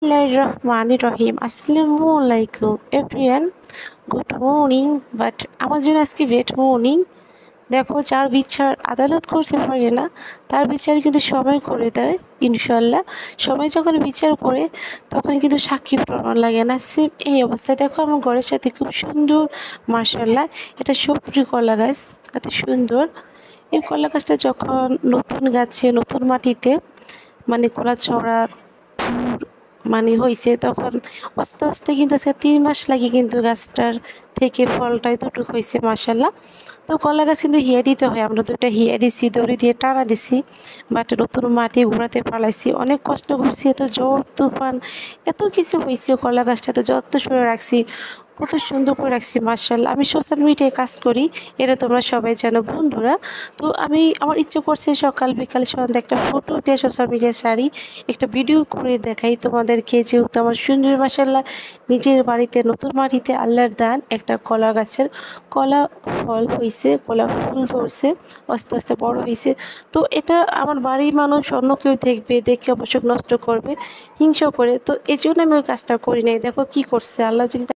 বিসমিল্লাহির রহমানির রহিম। আসসালামু আলাইকুম এভরিওয়ান, গুড মর্নিং। বাট আমার জন্য আজকে বেড মর্নিং। দেখো, যার বিচার আদালত করতে পারে না তার বিচার কিন্তু সময় করে দেয় ইনশাল্লাহ। সময় যখন বিচার করে তখন কিন্তু সাক্ষী প্রমাণ লাগে না। সেম এই অবস্থায় দেখো আমার ঘরের সাথে খুব সুন্দর, মাশাল্লাহ, এটা সুপ্রি কলা গাছ, এত সুন্দর। এই কলা গাছটা যখন নতুন গাছে নতুন মাটিতে মানে কলা ছড়া মানে হয়েছে, তখন আস্তে আস্তে কিন্তু আজকে 3 মাস লাগে কিন্তু গাছটার থেকে ফলটা এতটুকু হয়েছে, মাশাল্লাহ। তো কলা গাছ কিন্তু হিয়া দিতে হয়, আমরা দুটা হিয়া দিছি, দড়ি দিয়ে টানা দিছি, বাট নতুন মাটি ঘোরাতে পালাইছি, অনেক কষ্ট করছি, এত ঝড় তুফান এত কিছু হয়েছে, কলা গাছটা তো যত্ন করে রাখছি, কত সুন্দর করে রাখছি, মাশাল্লাহ। আমি সোশ্যাল মিডিয়ায় কাজ করি, এটা তোমরা সবাই জানো বন্ধুরা। তো আমার ইচ্ছে করছে সকাল বিকাল সন্ধ্যা একটা ফটো দিয়ে সোশ্যাল মিডিয়ায় ছাড়ি, একটা ভিডিও করে দেখাই তোমাদেরকে, যেহেতু আমার সুন্দর, মাশাল্লাহ, নিজের বাড়িতে নতুন মাটিতে আল্লাহর দান একটা কলা গাছের কলা ফল হয়েছে, কলা ফুল ধরছে, আস্তে আস্তে বড় হয়েছে। তো এটা আমার বাড়ির মানুষ অন্য কেউ দেখবে, দেখে অবশ্য নষ্ট করবে, হিংসা করে। তো এই জন্য আমি ওই কাজটা করি নাই। দেখো কি করছে আল্লাহ, যদি